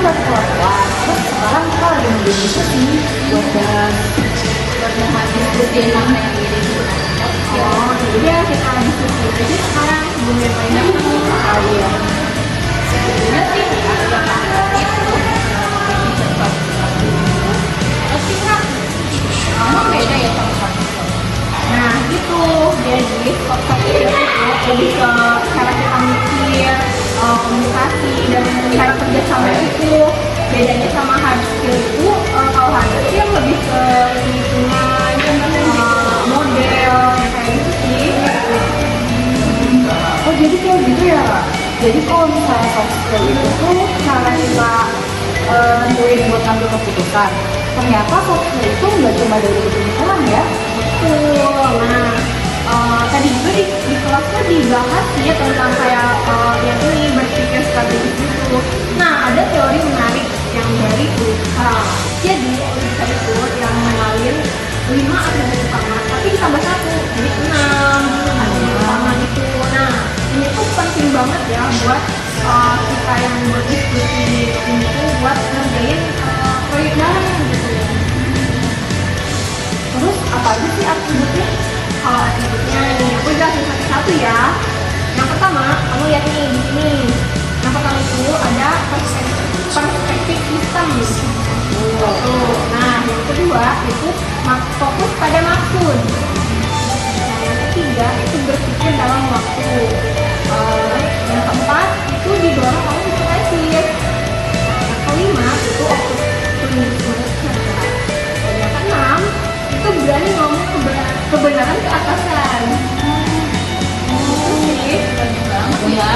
buat kelakuan. Terus sekarang kita lagi nungguin diskusi buat habis rutin sama yang ini oh, jadi ya kita diskusi aja sekarang sebelum yang paling datang. Oh iya. sebenarnya sih itu tapi kan kamu beda ya sama kamu. Nah gitu, jadi soft skill itu lebih ke cara kita mikir, komunikasi, dan cara kerjasama itu. Bedanya sama hard skill itu, kalau hard skill lebih ke hitungan, model, kayak gitu sih. Oh jadi kayak gitu ya Kak? Jadi kalau misalnya soft skill itu tuh cara kita nentuin buat ngambil keputusan. Ternyata soft skill itu nggak cuma dari hitung-hitungan ya. Betul. Nah, tadi juga di kelas tuh dibahas ya tentang kayak yang ini berpikir strategis itu. Nah, ada teori menarik yang dari Ulrika. Jadi Ulrika itu yang mengenalin 5 atribut utama, tapi ditambah 1, jadi 6 atribut utama itu. Nah, ini tuh penting banget ya buat kita yang berdiskusi ini tuh buat ngerjain proyek bareng gitu. Terus apa aja sih atributnya? Kalau atributnya nih, aku jelasin satu-satu ya. Yang pertama, kamu lihat nih di sini. Yang pertama itu ada perspektif sistem. Tuh. Nah, yang kedua itu fokus pada maksud. Nah, yang ketiga itu berpikir dalam waktu. Yang keempat itu didorong oleh inspiratif. Yang kelima itu optimisme cerdas. Dan yang keenam itu berani ngomong kebenaran ke atasan. Sih, bagus banget ya.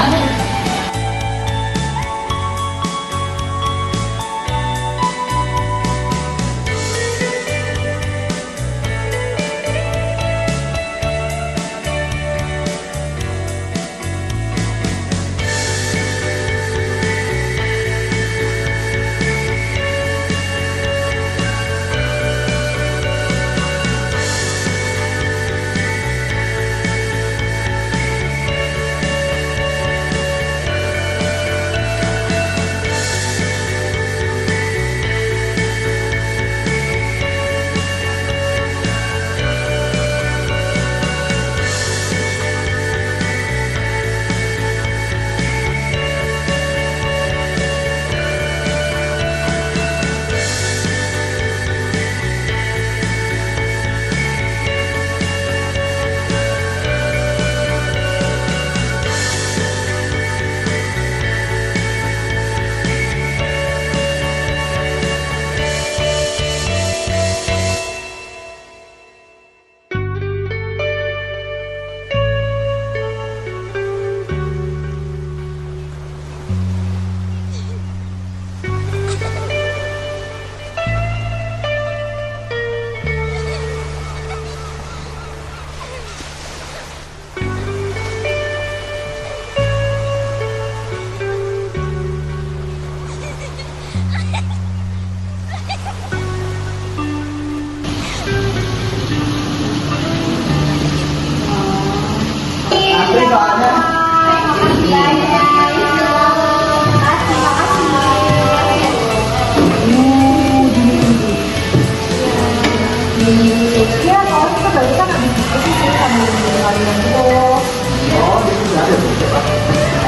Ya, kalau kita barusan habis diskusi sih sama kalian itu.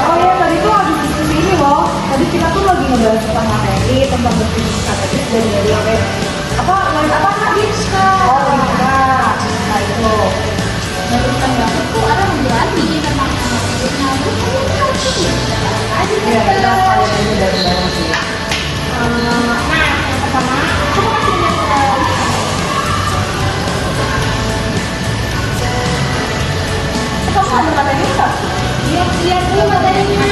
Oh iya, tadi tuh habis diskusi ini loh. Tadi kita tuh lagi ngebahas tentang materi, tentang berpikir strategis dan dari apa Kak Rizka? Oh Rizka, nah itu. Barusan banget tuh ada menjelasin tentang atributnya. Terus kamu harus aja Iya, kita kalian ini bareng-bareng sih. Nah, yang pertama, aku kasih lihat ke Kamu ada materi nggak? lihat dulu materinya.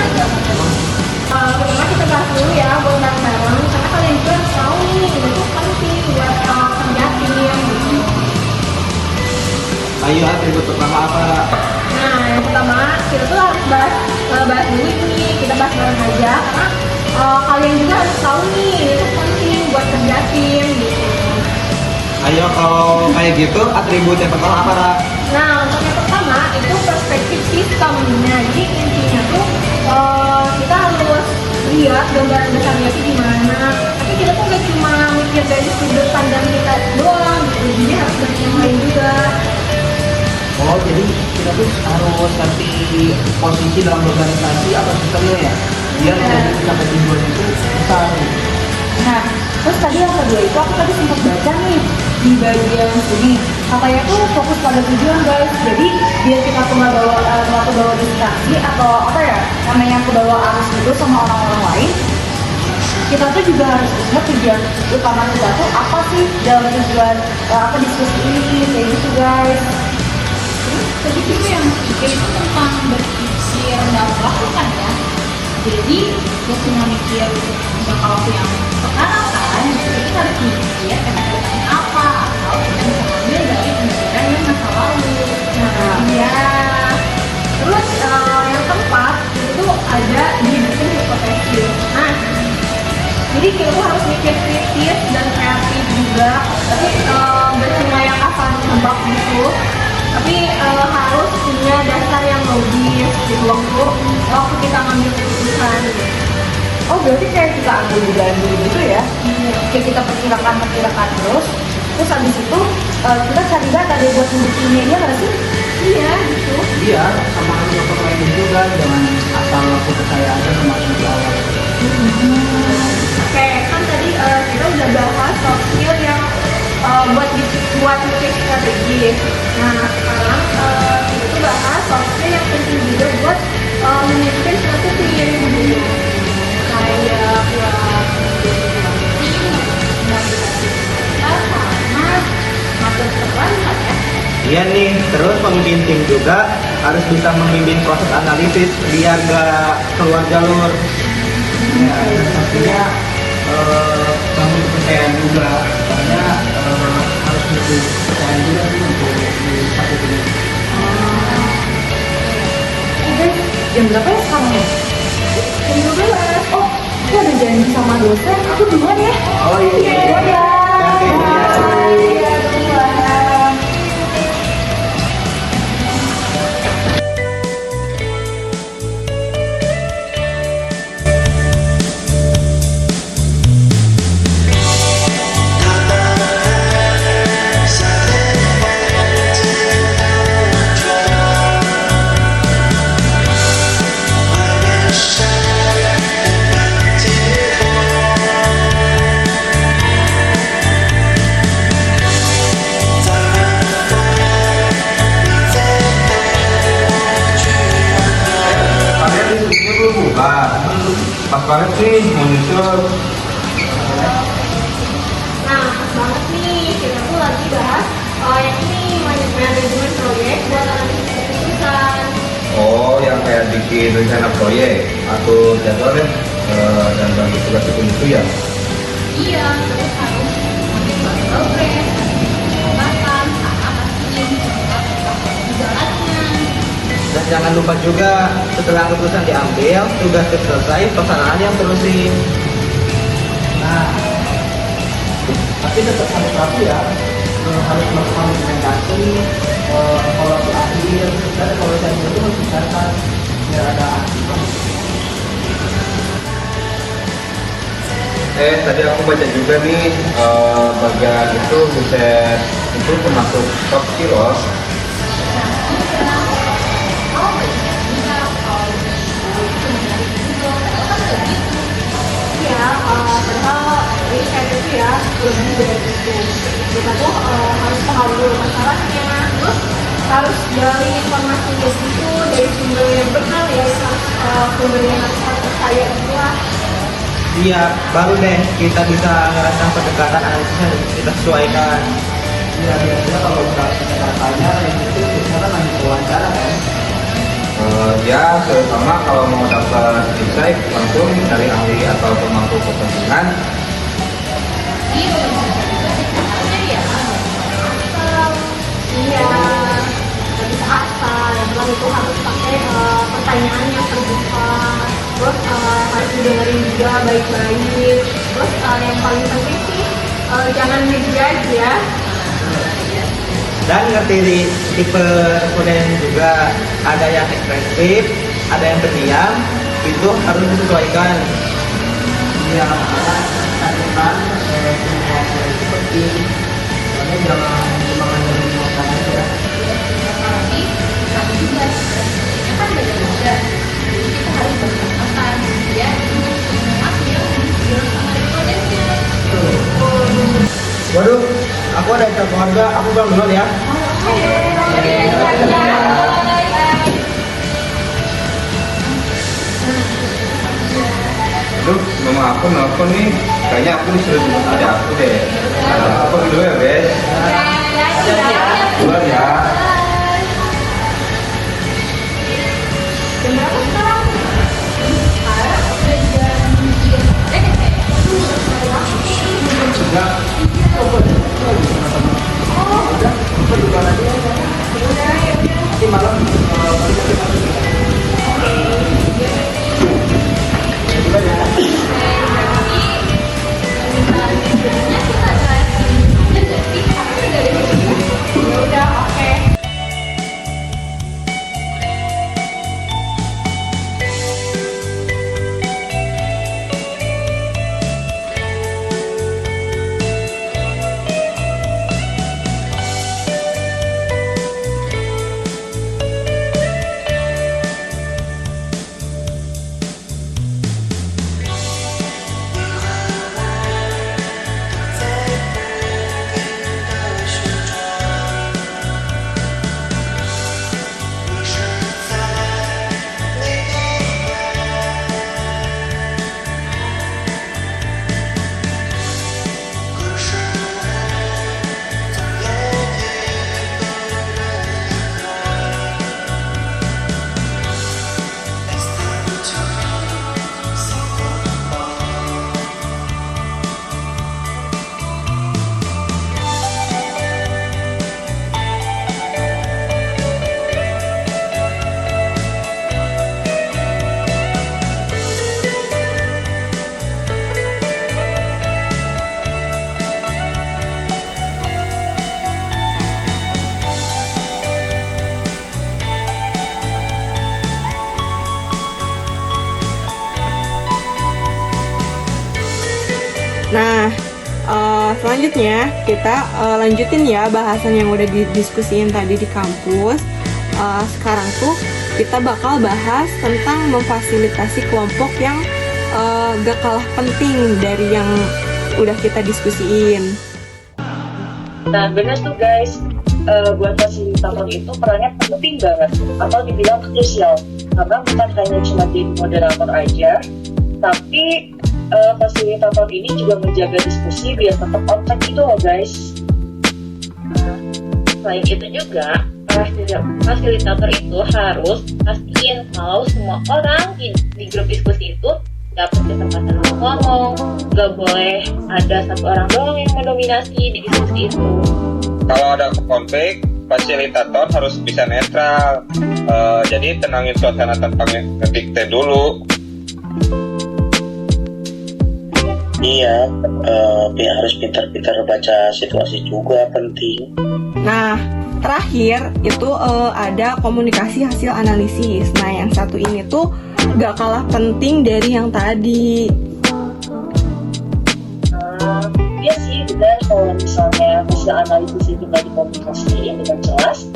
Pertama kita bahas dulu ya buat bareng-bareng karena kalian juga harus tahu nih ini tuh penting buat kerja tim gitu. Ayo atribut pertama apa? Nah yang pertama kita tuh harus bahas dulu ini, kita bahas bareng aja karena kalian juga harus tahu nih ini tuh penting buat kerja tim gitu. Ayo kalau kayak gitu atribut yang pertama apa, Ra? Nah untuk yang pertama itu perspektif sistem. Nah jadi intinya tuh kita harus lihat gambaran besarnya itu gimana. Tapi kita tuh gak cuma mikir dari sudut pandang kita doang gitu, jadi harus dari yang lain juga. Oh, jadi kita tuh harus kasih posisi dalam organisasi atau sistemnya ya, biar jadi mencapai tujuan itu besar. Nah, terus tadi yang kedua itu aku tadi sempat baca nih di bagian sini. Katanya tuh fokus pada tujuan guys. Jadi biar kita tuh nggak kebawa distraksi atau apa ya namanya kebawa arus itu sama orang-orang lain. Kita tuh juga harus ingat tujuan utama kita tuh apa sih dalam tujuan apa diskusi ini kayak gitu guys. Terus tadi juga yang ketiga itu tentang berpikir dan melakukan ya. Jadi gak cuma mikir jangka waktu yang sekarang kan, jadi kita harus mikir kedepannya apa, atau kita bisa ambil dari pembelajaran yang masa lalu. Nah, Iya. Terus yang keempat itu ada di buku hipotesis. Nah, jadi kita tuh harus mikir kritis dan kreatif juga. Tapi gak cuma yang asal nebak gitu. Tapi harus punya dasar yang logis gitu waktu kita ngambil keputusan gitu. oh berarti kayak kita ambil dugaan dulu gitu ya. Iya. Kayak kita perkirakan terus habis itu kita cari data deh buat membuktinya ya nggak sih? Iya gitu. Iya, sama dokter lain juga, jangan asal aku percaya aja sama yang di awal. Oke, kan tadi kita udah bahas soft skill yang buat bikin strategi. Nah, sekarang kita tuh bahas soft skill yang penting juga buat memimpin suatu tim. Kayak sama ngatur perlahan ya. Iya nih, terus pemimpin tim juga harus bisa memimpin proses analisis biar gak keluar jalur. Ya, dan pastinya bangun kepercayaan juga, karena harus butuh kepercayaan juga sih untuk di satu tim. Oke, jam berapa ya sekarang ya? Jam 12. Oh, aku ada janji sama dosen. Aku duluan ya. Oh iya. Duluan ya. Oke, Bye. Iya, duluan. Kalian di sini belum buka. Pas banget sih mau nyusul. Nah, pas banget nih, kita tuh lagi bahas yang ini manajemen proyek buat analisis keputusan. Oh, yang kayak bikin rencana proyek, atur jadwal deh, dan bagi tugas itu ya. Iya, terus harus monitor progres, hambatan, sama pastiin jalannya. Dan jangan lupa juga setelah keputusan diambil, tugas selesai, pelaksanaan yang terusin. Nah, tapi tetap harus rapi ya, harus melakukan dokumentasi, evaluasi akhir, dan evaluasi akhir itu harus dicatat biar ada akhir. Tadi aku baca juga nih bagian itu riset itu termasuk soft skill loh. Iya, padahal riset itu ya lebih dari itu. Kita tuh harus paham dulu masalahnya, terus harus gali informasi dari situ dari sumber yang benar ya, sumber yang harus percaya itu lah. Iya, baru deh kita bisa ngerasain pendekatan analisisnya dan kita sesuaikan. Iya, biasanya kalau udah kita tanya itu biasanya kan lagi wawancara kan? Ya, terutama kalau mau dapat insight langsung dari ahli atau pemangku kepentingan. Iya, caranya ya asal. Iya, nggak bisa asal. Yang bilang itu harus pakai pertanyaan yang terbuka. Terus harus didengerin juga baik-baik. Terus yang paling penting sih jangan ngejudge ya. Dan ngerti di tipe responden juga, ada yang ekspresif, ada yang pendiam, itu harus disesuaikan. Iya, makanya kan komunikasi itu penting. Soalnya jangan cuma ngandelin omongan aja. Apalagi kami juga sebenarnya kan beda-beda, jadi kita harus berkesempatan ya untuk semua yang dibilang sama respondennya. Waduh, aku ada acara keluarga, aku pulang dulu ya. Aduh, mama aku nelfon nih. Kayaknya aku disuruh jemput adik aku deh. Aku pergi dulu ya, Bes. Duluan ya. Jam berapa sekarang? Sekarang udah jam 3. Enggak. Nanti malam Udah, oke. Nah, selanjutnya kita lanjutin ya bahasan yang udah didiskusiin tadi di kampus. Sekarang tuh kita bakal bahas tentang memfasilitasi kelompok yang gak kalah penting dari yang udah kita diskusiin. Nah, benar tuh guys, buat fasilitator itu perannya penting banget, atau dibilang krusial, karena bukan hanya cuma jadi moderator aja, tapi fasilitator ini juga menjaga diskusi biar tetap on track gitu loh guys. Selain itu juga, fasilitator itu harus pastiin kalau semua orang di grup diskusi itu dapat kesempatan untuk ngomong, gak boleh ada satu orang doang yang mendominasi di diskusi itu. Kalau ada konflik, fasilitator harus bisa netral. Jadi tenangin suasana tanpa ngedikte dulu. Iya, harus pintar-pintar baca situasi juga penting. Nah, terakhir itu ada komunikasi hasil analisis. Nah, yang satu ini tuh gak kalah penting dari yang tadi. Iya sih, benar kalau misalnya hasil analisis itu nggak dikomunikasiin dengan jelas,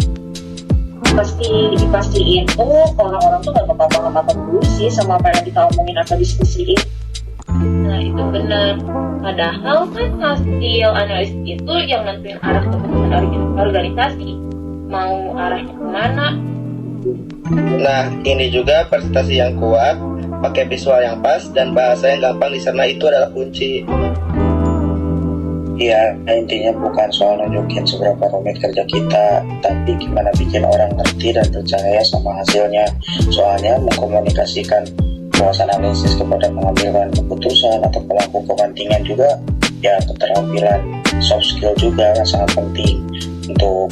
pasti dipastiin tuh orang-orang tuh nggak bakal paham apa dulu sih sama apa yang kita omongin atau diskusiin. Nah, itu benar. Padahal kan hasil analisis itu yang nentuin arah keputusan organisasi. Mau arahnya kemana? Nah, ini juga presentasi yang kuat, pakai visual yang pas, dan bahasa yang gampang dicerna itu adalah kunci. Iya, intinya bukan soal nunjukin seberapa rumit kerja kita, tapi gimana bikin orang ngerti dan percaya sama hasilnya. Soalnya mengkomunikasikan wawasan analisis kepada pengambilan keputusan atau pelaku kepentingan juga, ya keterampilan soft skill juga yang sangat penting untuk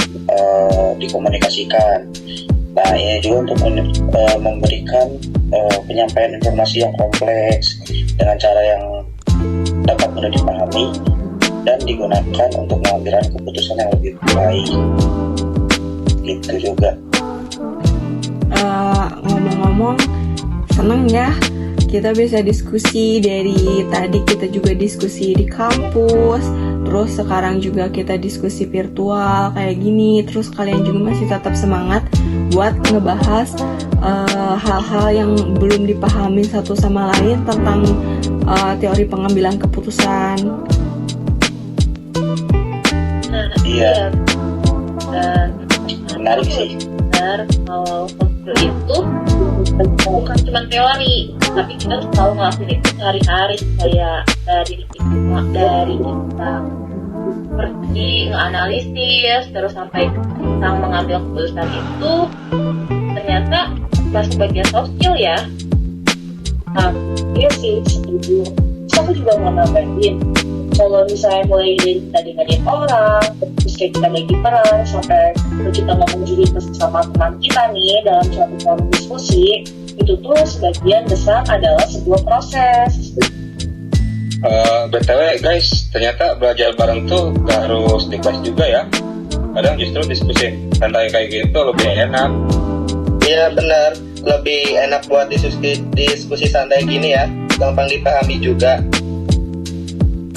dikomunikasikan. Nah, ini juga untuk memberikan penyampaian informasi yang kompleks dengan cara yang dapat mudah dipahami dan digunakan untuk pengambilan keputusan yang lebih baik. Gitu juga. Ngomong-ngomong, seneng ya kita bisa diskusi dari tadi, kita juga diskusi di kampus, terus sekarang juga kita diskusi virtual kayak gini. Terus kalian juga masih tetap semangat buat ngebahas hal-hal yang belum dipahami satu sama lain tentang teori pengambilan keputusan. Iya. Dan Menarik sih. benar, kalau konflik itu bukan cuma teori, tapi kita harus tahu ngelakuin itu sehari-hari, kayak dari kita pergi nganalisis terus sampai kita mengambil keputusan itu ternyata masih bagian soft skill ya. Nah, iya sih, setuju. Terus aku juga mau nambahin, kalau misalnya mulai dari kita dengerin orang, terus kayak kita bagi peran, sampai kita ngomong juga bersama teman kita nih dalam suatu forum diskusi, itu tuh sebagian besar adalah sebuah proses. BTW guys, ternyata belajar bareng tuh gak harus di kelas juga ya. Kadang justru diskusi santai kayak gitu lebih enak. Iya benar, lebih enak buat diskusi santai gini ya, gampang dipahami juga.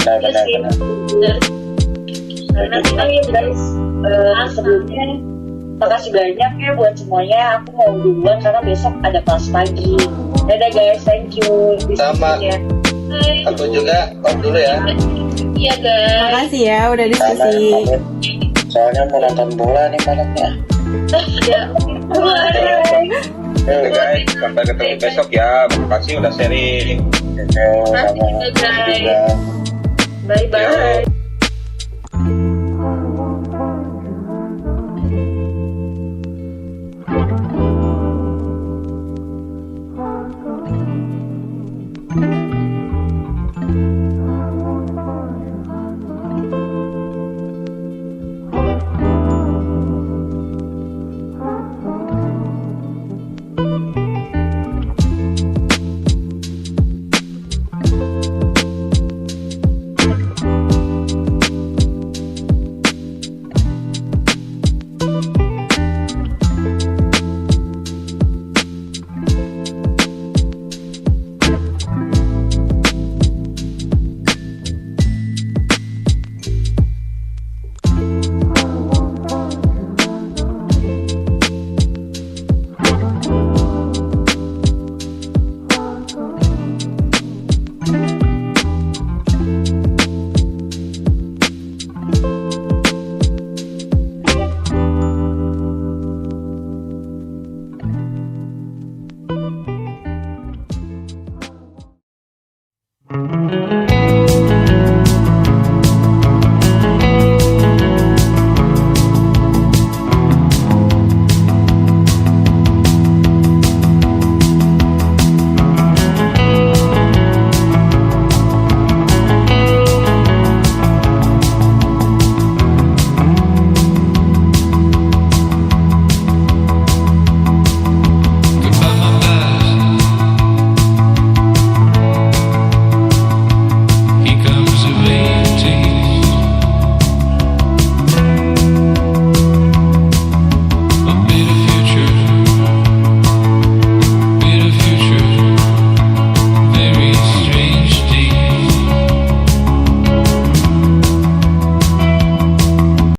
Benar. Karena kita Guys, sebelumnya makasih banyak ya buat semuanya. Aku mau duluan karena besok ada kelas pagi. Dadah guys, thank you. Sama. Diskusinya. Aku juga off dulu ya. iya guys. Makasih ya udah Sama, diskusi. pamit. Soalnya mau nonton bola nih malamnya. Ya. Oke guys, sampai ketemu besok ya. Makasih udah sharing. Sama. Makasih juga, guys. Juga. Bye bye. Yo.